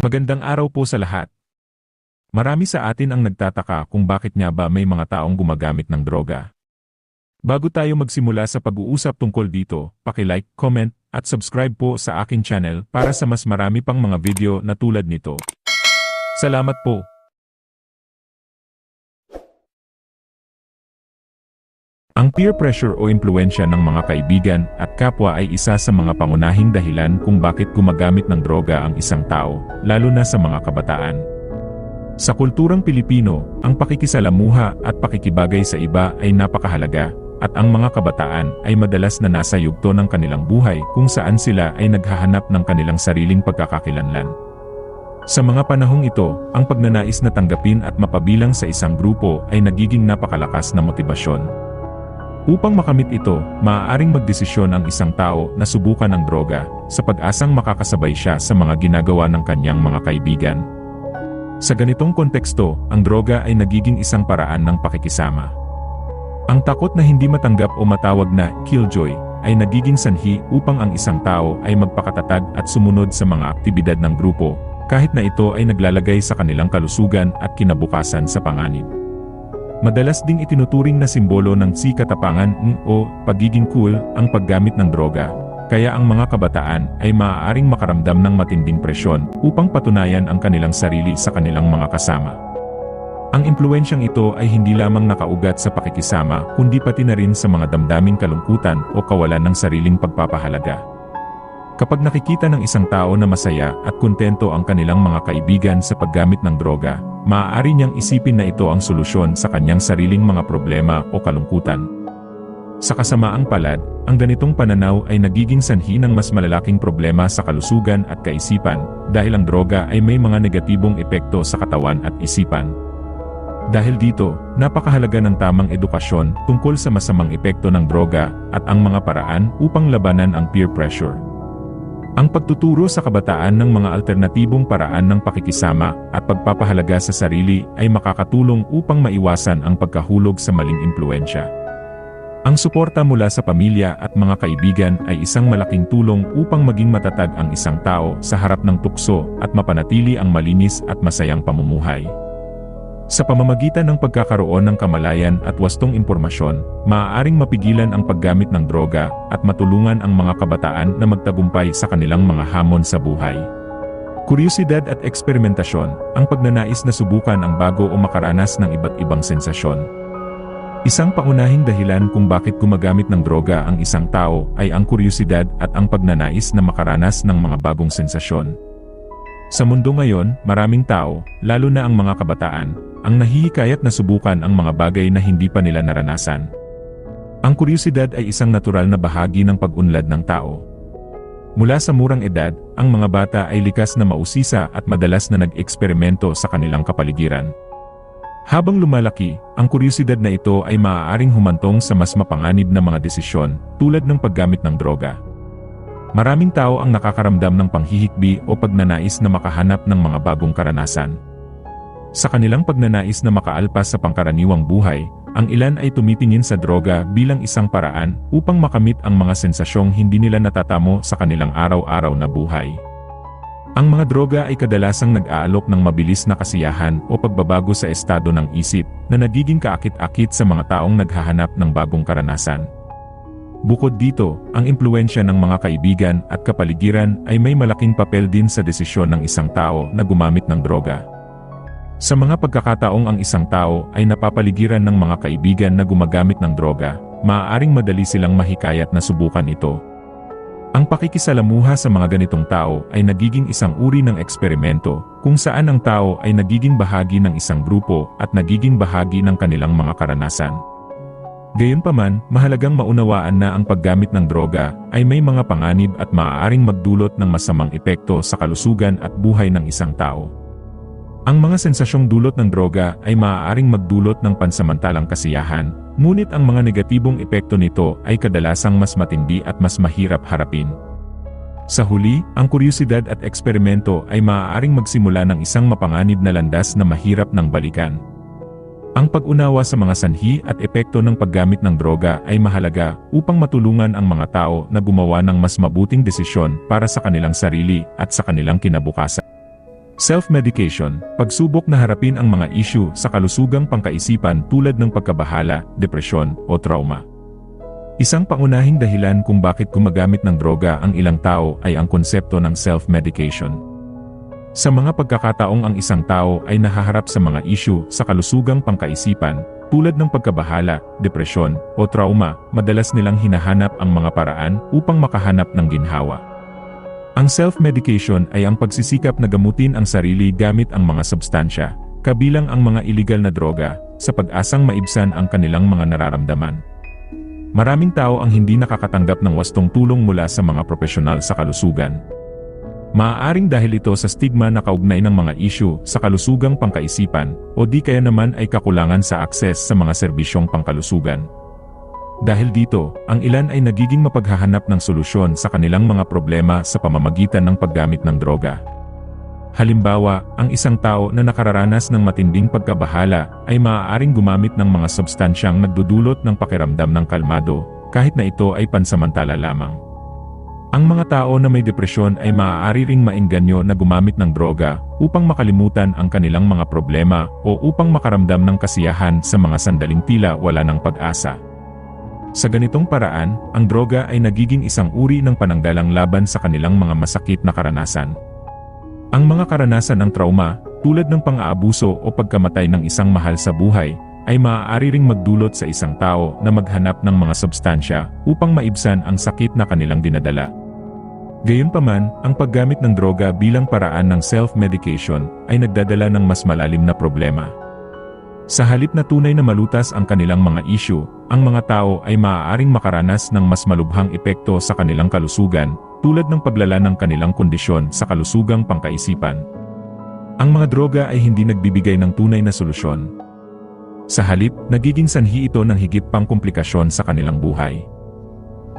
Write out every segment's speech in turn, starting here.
Magandang araw po sa lahat. Marami sa atin ang nagtataka kung bakit nga ba may mga taong gumagamit ng droga. Bago tayo magsimula sa pag-uusap tungkol dito, paki-like, comment, at subscribe po sa aking channel para sa mas marami pang mga video na tulad nito. Salamat po. Ang peer pressure o impluwensya ng mga kaibigan at kapwa ay isa sa mga pangunahing dahilan kung bakit gumagamit ng droga ang isang tao, lalo na sa mga kabataan. Sa kulturang Pilipino, ang pakikisalamuha at pakikibagay sa iba ay napakahalaga, at ang mga kabataan ay madalas na nasa yugto ng kanilang buhay kung saan sila ay naghahanap ng kanilang sariling pagkakakilanlan. Sa mga panahong ito, ang pagnanais na tanggapin at mapabilang sa isang grupo ay nagiging napakalakas na motibasyon. Upang makamit ito, maaaring magdesisyon ang isang tao na subukan ang droga, sa pag-asang makakasabay siya sa mga ginagawa ng kanyang mga kaibigan. Sa ganitong konteksto, ang droga ay nagiging isang paraan ng pakikisama. Ang takot na hindi matanggap o matawag na killjoy ay nagiging sanhi upang ang isang tao ay magpakatatag at sumunod sa mga aktibidad ng grupo, kahit na ito ay naglalagay sa kanilang kalusugan at kinabukasan sa panganib. Madalas ding itinuturing na simbolo ng katapangan o pagiging cool ang paggamit ng droga, kaya ang mga kabataan ay maaaring makaramdam ng matinding presyon upang patunayan ang kanilang sarili sa kanilang mga kasama. Ang impluwensyang ito ay hindi lamang nakaugat sa pakikisama kundi pati na rin sa mga damdaming kalungkutan o kawalan ng sariling pagpapahalaga. Kapag nakikita ng isang tao na masaya at kontento ang kanilang mga kaibigan sa paggamit ng droga, maaari niyang isipin na ito ang solusyon sa kanyang sariling mga problema o kalungkutan. Sa kasamaang palad, ang ganitong pananaw ay nagiging sanhi ng mas malalaking problema sa kalusugan at kaisipan, dahil ang droga ay may mga negatibong epekto sa katawan at isipan. Dahil dito, napakahalaga ng tamang edukasyon tungkol sa masamang epekto ng droga at ang mga paraan upang labanan ang peer pressure. Ang pagtuturo sa kabataan ng mga alternatibong paraan ng pakikisama at pagpapahalaga sa sarili ay makakatulong upang maiwasan ang pagkahulog sa maling impluwensya. Ang suporta mula sa pamilya at mga kaibigan ay isang malaking tulong upang maging matatag ang isang tao sa harap ng tukso at mapanatili ang malinis at masayang pamumuhay. Sa pamamagitan ng pagkakaroon ng kamalayan at wastong impormasyon, maaaring mapigilan ang paggamit ng droga at matulungan ang mga kabataan na magtagumpay sa kanilang mga hamon sa buhay. Kuryosidad at eksperimentasyon, ang pagnanais na subukan ang bago o makaranas ng iba't ibang sensasyon. Isang pangunahing dahilan kung bakit gumagamit ng droga ang isang tao ay ang kuryosidad at ang pagnanais na makaranas ng mga bagong sensasyon. Sa mundo ngayon, maraming tao, lalo na ang mga kabataan, ang nahihikayat na subukan ang mga bagay na hindi pa nila naranasan. Ang kuryosidad ay isang natural na bahagi ng pag-unlad ng tao. Mula sa murang edad, ang mga bata ay likas na mausisa at madalas na nag-eksperimento sa kanilang kapaligiran. Habang lumalaki, ang kuryosidad na ito ay maaaring humantong sa mas mapanganib na mga desisyon, tulad ng paggamit ng droga. Maraming tao ang nakakaramdam ng panghihikbi o pagnanais na makahanap ng mga bagong karanasan. Sa kanilang pagnanais na makaalpas sa pangkaraniwang buhay, ang ilan ay tumitingin sa droga bilang isang paraan upang makamit ang mga sensasyong hindi nila natatamo sa kanilang araw-araw na buhay. Ang mga droga ay kadalasang nag-aalok ng mabilis na kasiyahan o pagbabago sa estado ng isip na nagiging kaakit-akit sa mga taong naghahanap ng bagong karanasan. Bukod dito, ang impluwensya ng mga kaibigan at kapaligiran ay may malaking papel din sa desisyon ng isang tao na gumamit ng droga. Sa mga pagkakataong ang isang tao ay napapaligiran ng mga kaibigan na gumagamit ng droga, maaaring madali silang mahikayat na subukan ito. Ang pakikisalamuha sa mga ganitong tao ay nagiging isang uri ng eksperimento, kung saan ang tao ay nagiging bahagi ng isang grupo at nagiging bahagi ng kanilang mga karanasan. Gayunpaman, mahalagang maunawaan na ang paggamit ng droga ay may mga panganib at maaaring magdulot ng masamang epekto sa kalusugan at buhay ng isang tao. Ang mga sensasyong dulot ng droga ay maaaring magdulot ng pansamantalang kasiyahan, ngunit ang mga negatibong epekto nito ay kadalasang mas matindi at mas mahirap harapin. Sa huli, ang kuryosidad at eksperimento ay maaaring magsimula ng isang mapanganib na landas na mahirap ng balikan. Ang pag-unawa sa mga sanhi at epekto ng paggamit ng droga ay mahalaga upang matulungan ang mga tao na gumawa ng mas mabuting desisyon para sa kanilang sarili at sa kanilang kinabukasan. Self-medication, pagsubok na harapin ang mga issue sa kalusugang pangkaisipan tulad ng pagkabahala, depresyon, o trauma. Isang pangunahing dahilan kung bakit gumagamit ng droga ang ilang tao ay ang konsepto ng self-medication. Sa mga pagkakataong ang isang tao ay nahaharap sa mga issue sa kalusugang pangkaisipan, tulad ng pagkabahala, depresyon, o trauma, madalas nilang hinahanap ang mga paraan upang makahanap ng ginhawa. Ang self-medication ay ang pagsisikap na gamutin ang sarili gamit ang mga substansya, kabilang ang mga iligal na droga, sa pag-asang maibsan ang kanilang mga nararamdaman. Maraming tao ang hindi nakakatanggap ng wastong tulong mula sa mga propesyonal sa kalusugan. Maaaring dahil ito sa stigma na kaugnay ng mga issue sa kalusugang pangkaisipan, o di kaya naman ay kakulangan sa akses sa mga serbisyong pangkalusugan. Dahil dito, ang ilan ay nagiging mapaghahanap ng solusyon sa kanilang mga problema sa pamamagitan ng paggamit ng droga. Halimbawa, ang isang tao na nakararanas ng matinding pagkabahala ay maaaring gumamit ng mga substansyang nagdudulot ng pakiramdam ng kalmado, kahit na ito ay pansamantala lamang. Ang mga tao na may depresyon ay maaari ring maengganyo na gumamit ng droga upang makalimutan ang kanilang mga problema o upang makaramdam ng kasiyahan sa mga sandaling tila wala ng pag-asa. Sa ganitong paraan, ang droga ay nagiging isang uri ng pananggalang laban sa kanilang mga masakit na karanasan. Ang mga karanasan ng trauma, tulad ng pang-aabuso o pagkamatay ng isang mahal sa buhay, ay maaari ring magdulot sa isang tao na maghanap ng mga substansya upang maibsan ang sakit na kanilang dinadala. Gayunpaman, ang paggamit ng droga bilang paraan ng self-medication ay nagdadala ng mas malalim na problema. Sa halip na tunay na malutas ang kanilang mga issue, ang mga tao ay maaaring makaranas ng mas malubhang epekto sa kanilang kalusugan, tulad ng paglala ng kanilang kondisyon sa kalusugang pangkaisipan. Ang mga droga ay hindi nagbibigay ng tunay na solusyon. Sa halip, nagiging sanhi ito ng higit pang komplikasyon sa kanilang buhay.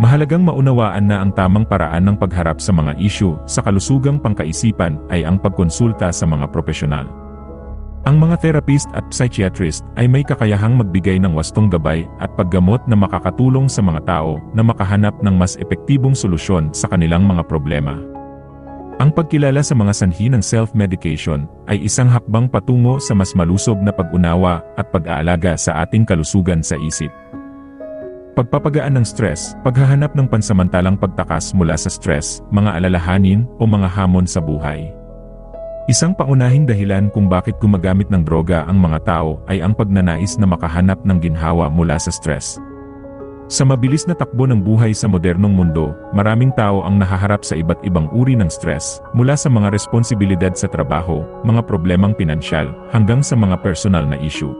Mahalagang maunawaan na ang tamang paraan ng pagharap sa mga issue sa kalusugang pangkaisipan ay ang pagkonsulta sa mga propesyonal. Ang mga therapist at psychiatrist ay may kakayahang magbigay ng wastong gabay at paggamot na makakatulong sa mga tao na makahanap ng mas epektibong solusyon sa kanilang mga problema. Ang pagkilala sa mga sanhi ng self-medication ay isang hakbang patungo sa mas malusog na pag-unawa at pag-aalaga sa ating kalusugan sa isip. Pagpapagaan ng stress, paghahanap ng pansamantalang pagtakas mula sa stress, mga alalahanin o mga hamon sa buhay. Isang pangunahing dahilan kung bakit gumagamit ng droga ang mga tao ay ang pagnanais na makahanap ng ginhawa mula sa stress. Sa mabilis na takbo ng buhay sa modernong mundo, maraming tao ang nahaharap sa iba't ibang uri ng stress, mula sa mga responsibilidad sa trabaho, mga problemang pinansyal, hanggang sa mga personal na issue.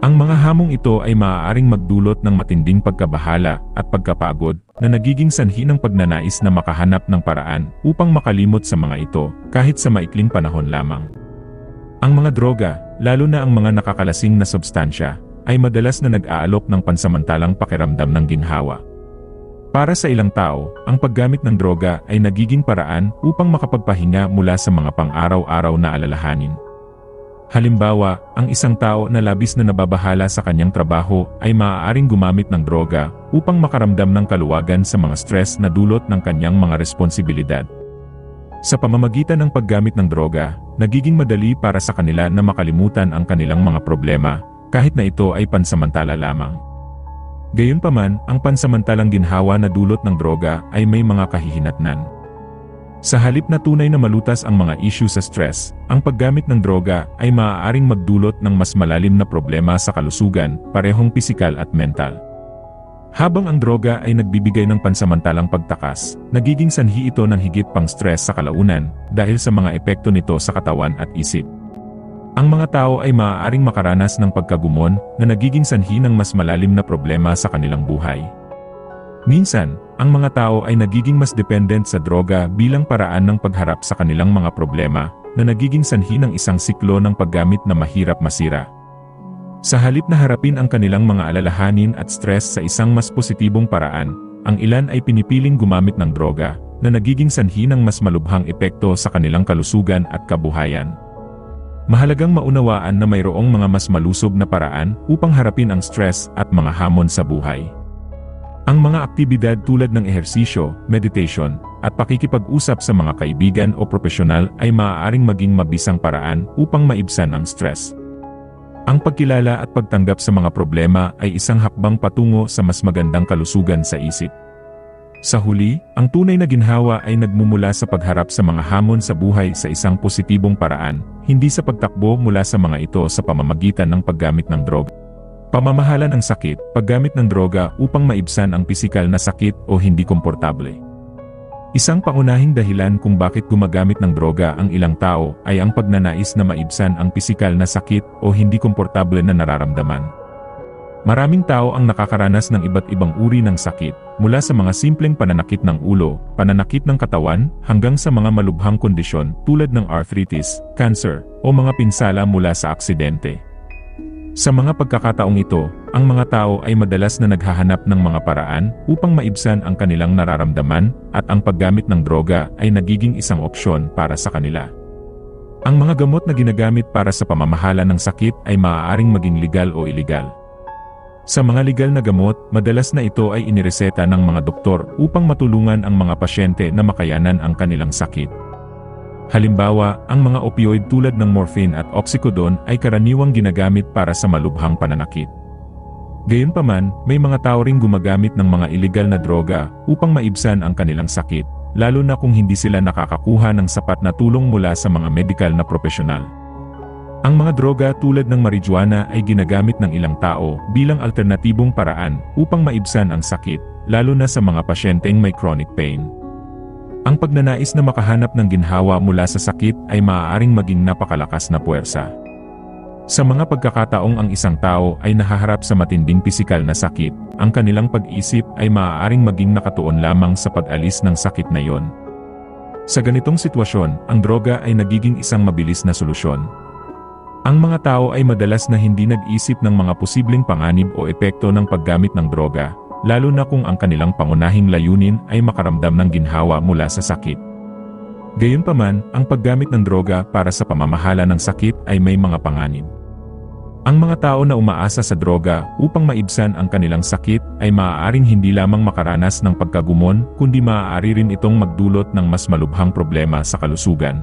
Ang mga hamong ito ay maaaring magdulot ng matinding pagkabahala at pagkapagod na nagiging sanhi ng pagnanais na makahanap ng paraan upang makalimot sa mga ito kahit sa maikling panahon lamang. Ang mga droga, lalo na ang mga nakakalasing na substansya, ay madalas na nag-aalok ng pansamantalang pakiramdam ng ginhawa. Para sa ilang tao, ang paggamit ng droga ay nagiging paraan upang makapagpahinga mula sa mga pang-araw-araw na alalahanin. Halimbawa, ang isang tao na labis na nababahala sa kanyang trabaho ay maaaring gumamit ng droga upang makaramdam ng kaluwagan sa mga stress na dulot ng kanyang mga responsibilidad. Sa pamamagitan ng paggamit ng droga, nagiging madali para sa kanila na makalimutan ang kanilang mga problema, kahit na ito ay pansamantala lamang. Gayunpaman, ang pansamantalang ginhawa na dulot ng droga ay may mga kahihinatnan. Sa halip na tunay na malutas ang mga issue sa stress, ang paggamit ng droga ay maaaring magdulot ng mas malalim na problema sa kalusugan, parehong pisikal at mental. Habang ang droga ay nagbibigay ng pansamantalang pagtakas, nagiging sanhi ito ng higit pang stress sa kalaunan dahil sa mga epekto nito sa katawan at isip. Ang mga tao ay maaaring makaranas ng pagkagumon na nagiging sanhi ng mas malalim na problema sa kanilang buhay. Minsan, ang mga tao ay nagiging mas dependent sa droga bilang paraan ng pagharap sa kanilang mga problema na nagiging sanhi ng isang siklo ng paggamit na mahirap masira. Sa halip na harapin ang kanilang mga alalahanin at stress sa isang mas positibong paraan, ang ilan ay pinipiling gumamit ng droga na nagiging sanhi ng mas malubhang epekto sa kanilang kalusugan at kabuhayan. Mahalagang maunawaan na mayroong mga mas malusog na paraan upang harapin ang stress at mga hamon sa buhay. Ang mga aktibidad tulad ng ehersisyo, meditation, at pakikipag-usap sa mga kaibigan o profesional ay maaaring maging mabisang paraan upang maibsan ang stress. Ang pagkilala at pagtanggap sa mga problema ay isang hakbang patungo sa mas magandang kalusugan sa isip. Sa huli, ang tunay na ginhawa ay nagmumula sa pagharap sa mga hamon sa buhay sa isang positibong paraan, hindi sa pagtakbo mula sa mga ito sa pamamagitan ng paggamit ng droga. Pamamahala ng sakit, paggamit ng droga upang maibsan ang pisikal na sakit o hindi komportable. Isang pangunahing dahilan kung bakit gumagamit ng droga ang ilang tao ay ang pagnanais na maibsan ang pisikal na sakit o hindi komportable na nararamdaman. Maraming tao ang nakakaranas ng iba't ibang uri ng sakit, mula sa mga simpleng pananakit ng ulo, pananakit ng katawan, hanggang sa mga malubhang kondisyon tulad ng arthritis, cancer, o mga pinsala mula sa aksidente. Sa mga pagkakataong ito, ang mga tao ay madalas na naghahanap ng mga paraan upang maibsan ang kanilang nararamdaman at ang paggamit ng droga ay nagiging isang opsyon para sa kanila. Ang mga gamot na ginagamit para sa pamamahala ng sakit ay maaaring maging legal o illegal. Sa mga legal na gamot, madalas na ito ay inireseta ng mga doktor upang matulungan ang mga pasyente na makayanan ang kanilang sakit. Halimbawa, ang mga opioid tulad ng morphine at oxycodone ay karaniwang ginagamit para sa malubhang pananakit. Gayunpaman, may mga tao ring gumagamit ng mga illegal na droga upang maibsan ang kanilang sakit, lalo na kung hindi sila nakakakuha ng sapat na tulong mula sa mga medikal na profesional. Ang mga droga tulad ng marijuana ay ginagamit ng ilang tao bilang alternatibong paraan upang maibsan ang sakit, lalo na sa mga pasyenteng may chronic pain. Ang pagnanais na makahanap ng ginhawa mula sa sakit ay maaaring maging napakalakas na puwersa. Sa mga pagkakataong ang isang tao ay nahaharap sa matinding pisikal na sakit, ang kanilang pag-isip ay maaaring maging nakatuon lamang sa pag-alis ng sakit na iyon. Sa ganitong sitwasyon, ang droga ay nagiging isang mabilis na solusyon. Ang mga tao ay madalas na hindi nag-isip ng mga posibleng panganib o epekto ng paggamit ng droga, lalo na kung ang kanilang pangunahing layunin ay makaramdam ng ginhawa mula sa sakit. Gayunpaman, ang paggamit ng droga para sa pamamahala ng sakit ay may mga panganib. Ang mga tao na umaasa sa droga upang maibsan ang kanilang sakit ay maaaring hindi lamang makaranas ng pagkagumon, kundi maaari rin itong magdulot ng mas malubhang problema sa kalusugan.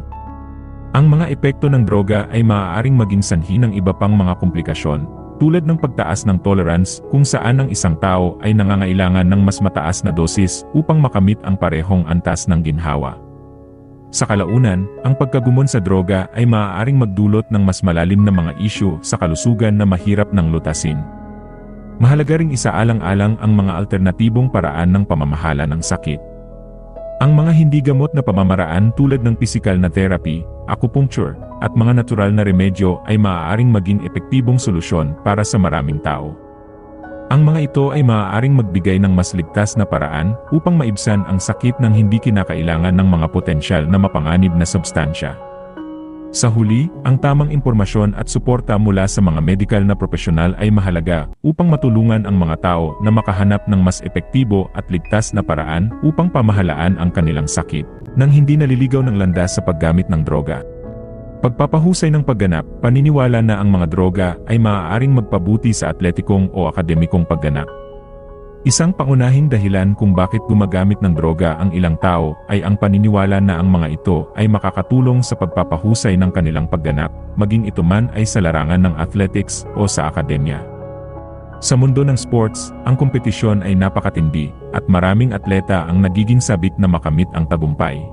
Ang mga epekto ng droga ay maaaring maging sanhi ng iba pang mga komplikasyon, tulad ng pagtaas ng tolerance kung saan ang isang tao ay nangangailangan ng mas mataas na dosis upang makamit ang parehong antas ng ginhawa. Sa kalaunan, ang pagkagumon sa droga ay maaaring magdulot ng mas malalim na mga isyu sa kalusugan na mahirap ng lutasin. Mahalaga ring isaalang-alang ang mga alternatibong paraan ng pamamahala ng sakit. Ang mga hindi gamot na pamamaraan tulad ng pisikal na therapy, acupuncture, at mga natural na remedyo ay maaaring maging epektibong solusyon para sa maraming tao. Ang mga ito ay maaaring magbigay ng mas ligtas na paraan upang maibsan ang sakit ng hindi kinakailangan ng mga potensyal na mapanganib na substansya. Sa huli, ang tamang impormasyon at suporta mula sa mga medikal na profesional ay mahalaga upang matulungan ang mga tao na makahanap ng mas epektibo at ligtas na paraan upang pamahalaan ang kanilang sakit, nang hindi naliligaw ng landas sa paggamit ng droga. Pagpapahusay ng pagganap, paniniwala na ang mga droga ay maaaring magpabuti sa atletikong o akademikong pagganap. Isang pangunahing dahilan kung bakit gumagamit ng droga ang ilang tao ay ang paniniwala na ang mga ito ay makakatulong sa pagpapahusay ng kanilang pagganap, maging ito man ay sa larangan ng athletics o sa akademya. Sa mundo ng sports, ang kompetisyon ay napakatindi at maraming atleta ang nagiging sabik na makamit ang tagumpay.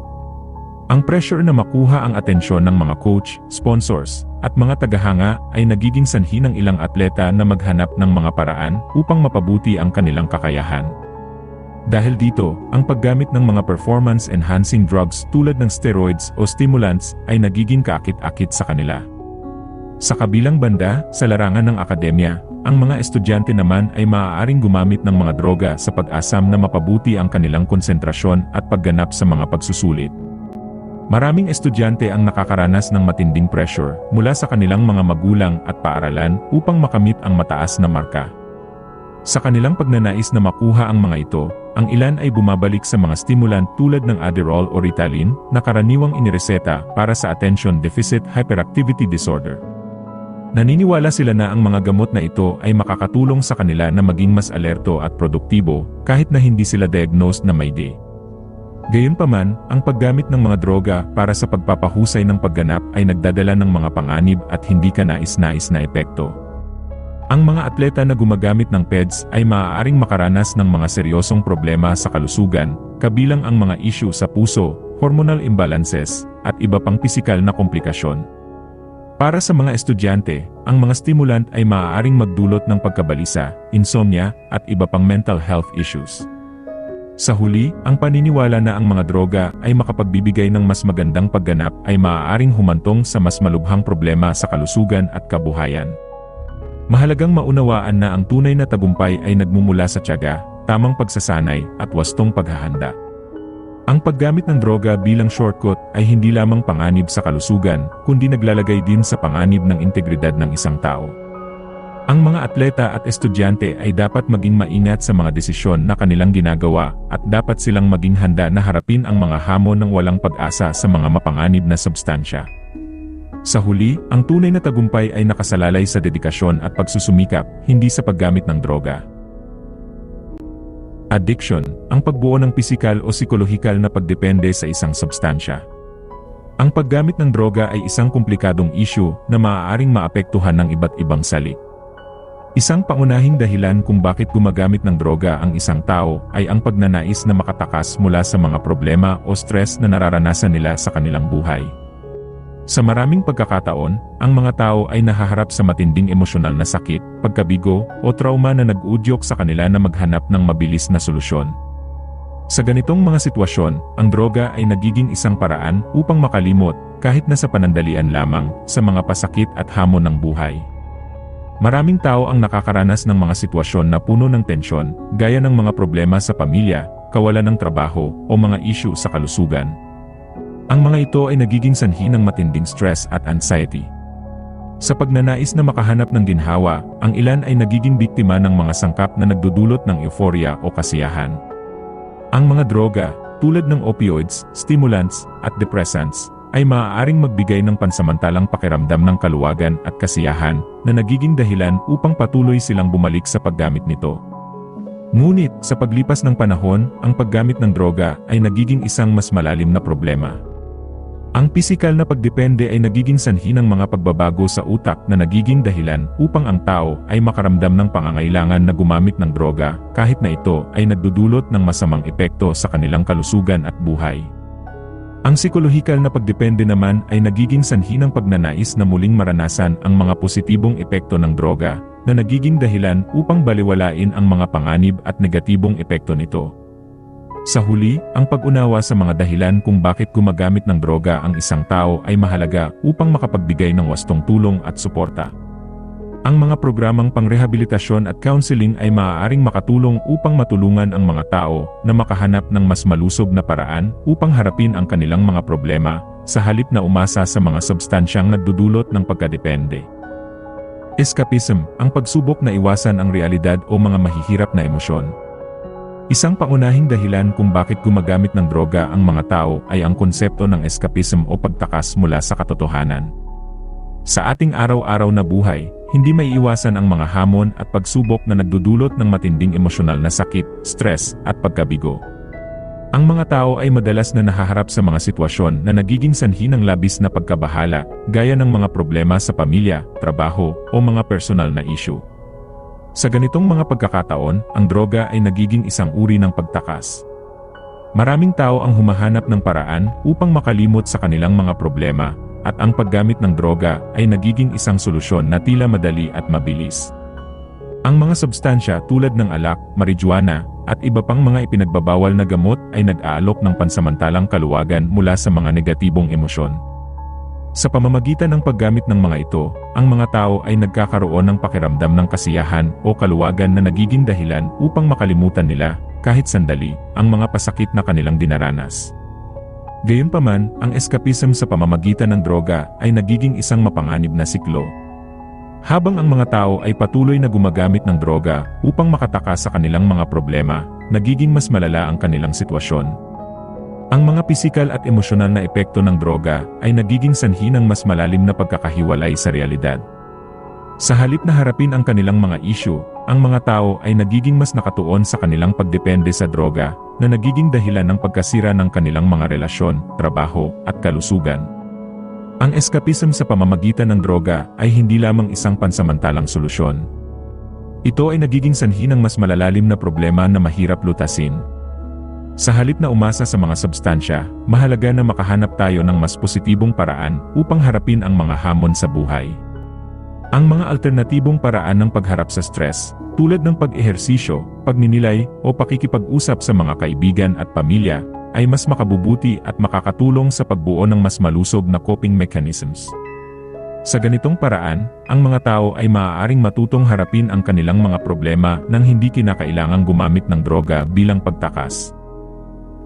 Ang pressure na makuha ang atensyon ng mga coach, sponsors, at mga tagahanga ay nagiging sanhi ng ilang atleta na maghanap ng mga paraan upang mapabuti ang kanilang kakayahan. Dahil dito, ang paggamit ng mga performance-enhancing drugs tulad ng steroids o stimulants ay nagiging kaakit-akit sa kanila. Sa kabilang banda, sa larangan ng akademya, ang mga estudyante naman ay maaaring gumamit ng mga droga sa pag-asam na mapabuti ang kanilang konsentrasyon at pagganap sa mga pagsusulit. Maraming estudyante ang nakakaranas ng matinding pressure mula sa kanilang mga magulang at paaralan upang makamit ang mataas na marka. Sa kanilang pagnanais na makuha ang mga ito, ang ilan ay bumabalik sa mga stimulant tulad ng Adderall o Ritalin na karaniwang inireseta para sa attention deficit hyperactivity disorder. Naniniwala sila na ang mga gamot na ito ay makakatulong sa kanila na maging mas alerto at produktibo kahit na hindi sila diagnosed na may DA. Gayunpaman, ang paggamit ng mga droga para sa pagpapahusay ng pagganap ay nagdadala ng mga panganib at hindi kanais-nais na epekto. Ang mga atleta na gumagamit ng PEDS ay maaaring makaranas ng mga seryosong problema sa kalusugan, kabilang ang mga issue sa puso, hormonal imbalances, at iba pang pisikal na komplikasyon. Para sa mga estudyante, ang mga stimulant ay maaaring magdulot ng pagkabalisa, insomnia, at iba pang mental health issues. Sa huli, ang paniniwala na ang mga droga ay makapagbibigay ng mas magandang pagganap ay maaaring humantong sa mas malubhang problema sa kalusugan at kabuhayan. Mahalagang maunawaan na ang tunay na tagumpay ay nagmumula sa tiyaga, tamang pagsasanay, at wastong paghahanda. Ang paggamit ng droga bilang shortcut ay hindi lamang panganib sa kalusugan, kundi naglalagay din sa panganib ng integridad ng isang tao. Ang mga atleta at estudyante ay dapat maging maingat sa mga desisyon na kanilang ginagawa at dapat silang maging handa na harapin ang mga hamon ng walang pag-asa sa mga mapanganib na substansya. Sa huli, ang tunay na tagumpay ay nakasalalay sa dedikasyon at pagsusumikap, hindi sa paggamit ng droga. Addiction, ang pagbuo ng pisikal o psikolohikal na pagdepende sa isang substansya. Ang paggamit ng droga ay isang komplikadong issue na maaaring maapektuhan ng iba't ibang salik. Isang pangunahing dahilan kung bakit gumagamit ng droga ang isang tao ay ang pagnanais na makatakas mula sa mga problema o stress na nararanasan nila sa kanilang buhay. Sa maraming pagkakataon, ang mga tao ay nahaharap sa matinding emosyonal na sakit, pagkabigo, o trauma na nag-uudyok sa kanila na maghanap ng mabilis na solusyon. Sa ganitong mga sitwasyon, ang droga ay nagiging isang paraan upang makalimot, kahit na sa panandalian lamang, sa mga pasakit at hamon ng buhay. Maraming tao ang nakakaranas ng mga sitwasyon na puno ng tensyon, gaya ng mga problema sa pamilya, kawalan ng trabaho, o mga issue sa kalusugan. Ang mga ito ay nagiging sanhi ng matinding stress at anxiety. Sa pagnanais na makahanap ng ginhawa, ang ilan ay nagiging biktima ng mga sangkap na nagdudulot ng euphoria o kasiyahan. Ang mga droga, tulad ng opioids, stimulants, at depressants, ay maaaring magbigay ng pansamantalang pakiramdam ng kaluwagan at kasiyahan na nagiging dahilan upang patuloy silang bumalik sa paggamit nito. Ngunit, sa paglipas ng panahon, ang paggamit ng droga ay nagiging isang mas malalim na problema. Ang pisikal na pagdepende ay nagiging sanhi ng mga pagbabago sa utak na nagiging dahilan upang ang tao ay makaramdam ng pangangailangan na gumamit ng droga kahit na ito ay nagdudulot ng masamang epekto sa kanilang kalusugan at buhay. Ang psikolohikal na pagdepende naman ay nagiging sanhi ng pagnanais na muling maranasan ang mga positibong epekto ng droga na nagiging dahilan upang baliwalain ang mga panganib at negatibong epekto nito. Sa huli, ang pag-unawa sa mga dahilan kung bakit gumagamit ng droga ang isang tao ay mahalaga upang makapagbigay ng wastong tulong at suporta. Ang mga programang pangrehabilitasyon at counseling ay maaaring makatulong upang matulungan ang mga tao na makahanap ng mas malusog na paraan upang harapin ang kanilang mga problema, sa halip na umasa sa mga substansyang nagdudulot ng pagkadepende. Escapism, ang pagsubok na iwasan ang realidad o mga mahihirap na emosyon. Isang pangunahing dahilan kung bakit gumagamit ng droga ang mga tao ay ang konsepto ng escapism o pagtakas mula sa katotohanan. Sa ating araw-araw na buhay, hindi maiiwasan ang mga hamon at pagsubok na nagdudulot ng matinding emosyonal na sakit, stress, at pagkabigo. Ang mga tao ay madalas na nahaharap sa mga sitwasyon na nagiging sanhi ng labis na pagkabahala, gaya ng mga problema sa pamilya, trabaho, o mga personal na issue. Sa ganitong mga pagkakataon, ang droga ay nagiging isang uri ng pagtakas. Maraming tao ang humahanap ng paraan upang makalimot sa kanilang mga problema, at ang paggamit ng droga ay nagiging isang solusyon na tila madali at mabilis. Ang mga substansya tulad ng alak, marijuana, at iba pang mga ipinagbabawal na gamot ay nag-aalok ng pansamantalang kaluwagan mula sa mga negatibong emosyon. Sa pamamagitan ng paggamit ng mga ito, ang mga tao ay nagkakaroon ng pakiramdam ng kasiyahan o kaluwagan na nagiging dahilan upang makalimutan nila, kahit sandali, ang mga pasakit na kanilang dinaranas. Gayunpaman, ang escapism sa pamamagitan ng droga ay nagiging isang mapanganib na siklo. Habang ang mga tao ay patuloy na gumagamit ng droga upang makatakas sa kanilang mga problema, nagiging mas malala ang kanilang sitwasyon. Ang mga pisikal at emosyonal na epekto ng droga ay nagiging sanhi ng mas malalim na pagkakahiwalay sa realidad. Sa halip na harapin ang kanilang mga issue, ang mga tao ay nagiging mas nakatuon sa kanilang pagdepende sa droga, na nagiging dahilan ng pagkasira ng kanilang mga relasyon, trabaho, at kalusugan. Ang escapism sa pamamagitan ng droga ay hindi lamang isang pansamantalang solusyon. Ito ay nagiging sanhi ng mas malalalim na problema na mahirap lutasin. Sa halip na umasa sa mga substansya, mahalaga na makahanap tayo ng mas positibong paraan upang harapin ang mga hamon sa buhay. Ang mga alternatibong paraan ng pagharap sa stress, tulad ng pag-ehersisyo, pagninilay, o pakikipag-usap sa mga kaibigan at pamilya, ay mas makabubuti at makakatulong sa pagbuo ng mas malusog na coping mechanisms. Sa ganitong paraan, ang mga tao ay maaaring matutong harapin ang kanilang mga problema nang hindi kinakailangang gumamit ng droga bilang pagtakas.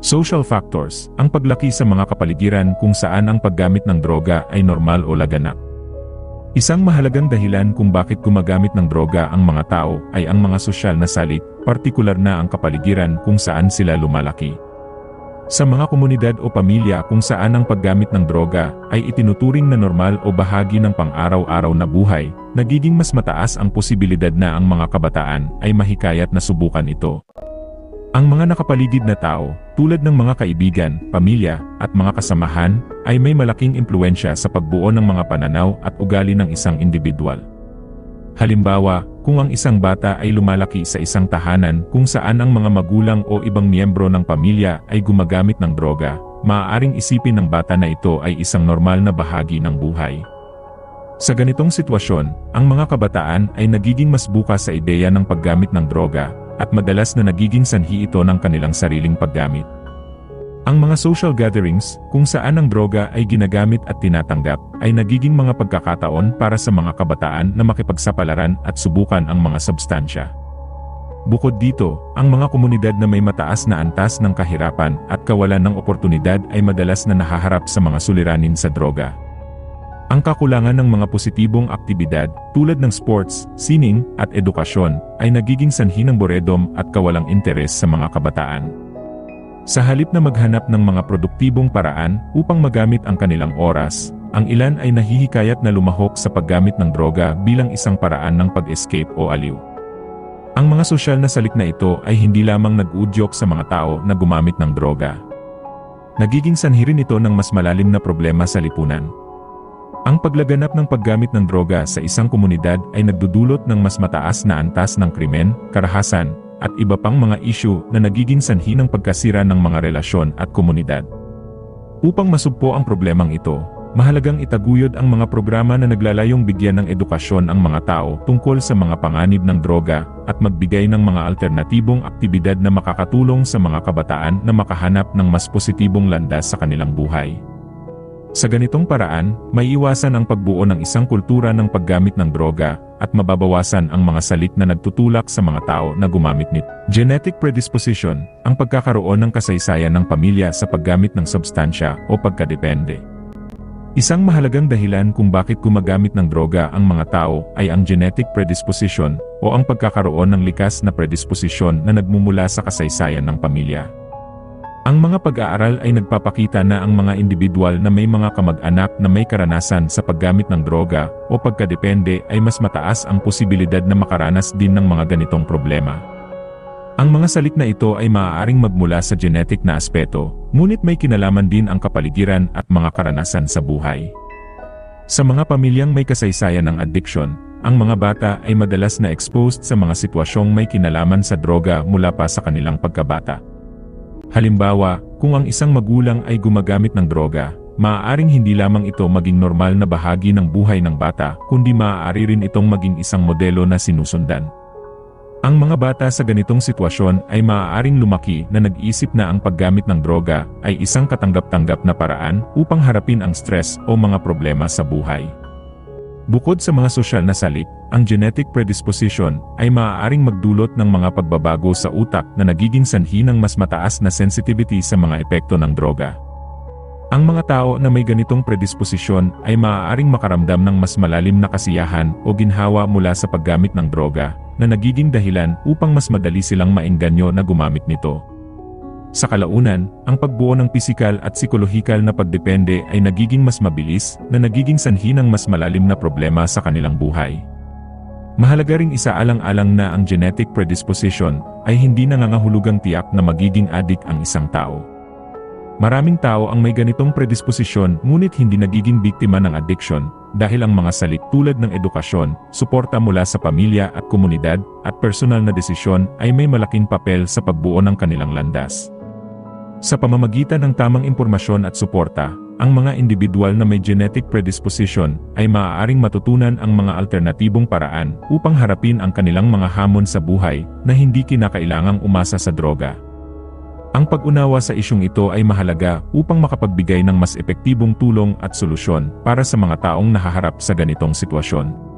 Social factors, ang paglaki sa mga kapaligiran kung saan ang paggamit ng droga ay normal o laganap. Isang mahalagang dahilan kung bakit gumagamit ng droga ang mga tao ay ang mga sosyal na salik, partikular na ang kapaligiran kung saan sila lumalaki. Sa mga komunidad o pamilya kung saan ang paggamit ng droga ay itinuturing na normal o bahagi ng pang-araw-araw na buhay, nagiging mas mataas ang posibilidad na ang mga kabataan ay mahikayat na subukan ito. Ang mga nakapaligid na tao, tulad ng mga kaibigan, pamilya, at mga kasamahan, ay may malaking impluwensya sa pagbuo ng mga pananaw at ugali ng isang individual. Halimbawa, kung ang isang bata ay lumalaki sa isang tahanan kung saan ang mga magulang o ibang miyembro ng pamilya ay gumagamit ng droga, maaaring isipin ng bata na ito ay isang normal na bahagi ng buhay. Sa ganitong sitwasyon, ang mga kabataan ay nagiging mas bukas sa ideya ng paggamit ng droga, at madalas na nagiging sanhi ito ng kanilang sariling paggamit. Ang mga social gatherings, kung saan ang droga ay ginagamit at tinatanggap, ay nagiging mga pagkakataon para sa mga kabataan na makipagsapalaran at subukan ang mga substansya. Bukod dito, ang mga komunidad na may mataas na antas ng kahirapan at kawalan ng oportunidad ay madalas na nahaharap sa mga suliranin sa droga. Ang kakulangan ng mga positibong aktibidad, tulad ng sports, sining, at edukasyon, ay nagiging sanhi ng boredom at kawalang interes sa mga kabataan. Sa halip na maghanap ng mga produktibong paraan upang magamit ang kanilang oras, ang ilan ay nahihikayat na lumahok sa paggamit ng droga bilang isang paraan ng pag-escape o aliw. Ang mga sosyal na salik na ito ay hindi lamang nag-uudyok sa mga tao na gumamit ng droga. Nagiging sanhi rin ito ng mas malalim na problema sa lipunan. Ang paglaganap ng paggamit ng droga sa isang komunidad ay nagdudulot ng mas mataas na antas ng krimen, karahasan, at iba pang mga isyu na nagiging sanhi ng pagkasira ng mga relasyon at komunidad. Upang masugpo ang problemang ito, mahalagang itaguyod ang mga programa na naglalayong bigyan ng edukasyon ang mga tao tungkol sa mga panganib ng droga at magbigay ng mga alternatibong aktibidad na makakatulong sa mga kabataan na makahanap ng mas positibong landas sa kanilang buhay. Sa ganitong paraan, may iwasan ang pagbuo ng isang kultura ng paggamit ng droga at mababawasan ang mga salik na nagtutulak sa mga tao na gumamit nito. Genetic predisposition, ang pagkakaroon ng kasaysayan ng pamilya sa paggamit ng substansya o pagkadepende. Isang mahalagang dahilan kung bakit gumagamit ng droga ang mga tao ay ang genetic predisposition o ang pagkakaroon ng likas na predisposisyon na nagmumula sa kasaysayan ng pamilya. Ang mga pag-aaral ay nagpapakita na ang mga individual na may mga kamag-anak na may karanasan sa paggamit ng droga o pagkadepende ay mas mataas ang posibilidad na makaranas din ng mga ganitong problema. Ang mga salik na ito ay maaaring magmula sa genetic na aspeto, ngunit may kinalaman din ang kapaligiran at mga karanasan sa buhay. Sa mga pamilyang may kasaysayan ng addiction, ang mga bata ay madalas na exposed sa mga sitwasyong may kinalaman sa droga mula pa sa kanilang pagkabata. Halimbawa, kung ang isang magulang ay gumagamit ng droga, maaaring hindi lamang ito maging normal na bahagi ng buhay ng bata, kundi maaari rin itong maging isang modelo na sinusundan. Ang mga bata sa ganitong sitwasyon ay maaaring lumaki na nag-iisip na ang paggamit ng droga ay isang katanggap-tanggap na paraan upang harapin ang stress o mga problema sa buhay. Bukod sa mga sosyal na salik, ang genetic predisposition ay maaaring magdulot ng mga pagbabago sa utak na nagiging sanhi ng mas mataas na sensitivity sa mga epekto ng droga. Ang mga tao na may ganitong predisposisyon ay maaaring makaramdam ng mas malalim na kasiyahan o ginhawa mula sa paggamit ng droga, na nagiging dahilan upang mas madali silang maengganyo na gumamit nito. Sa kalaunan, ang pagbuo ng pisikal at psikolohikal na pagdepende ay nagiging mas mabilis, na nagiging sanhi ng mas malalim na problema sa kanilang buhay. Mahalaga ring isaalang-alang na ang genetic predisposition ay hindi nangangahulugang tiyak na magiging addict ang isang tao. Maraming tao ang may ganitong predisposisyon ngunit hindi nagiging biktima ng addiction dahil ang mga salik tulad ng edukasyon, suporta mula sa pamilya at komunidad, at personal na desisyon ay may malaking papel sa pagbuo ng kanilang landas. Sa pamamagitan ng tamang impormasyon at suporta, ang mga individual na may genetic predisposition ay maaaring matutunan ang mga alternatibong paraan upang harapin ang kanilang mga hamon sa buhay na hindi kinakailangang umasa sa droga. Ang pag-unawa sa isyung ito ay mahalaga upang makapagbigay ng mas epektibong tulong at solusyon para sa mga taong nahaharap sa ganitong sitwasyon.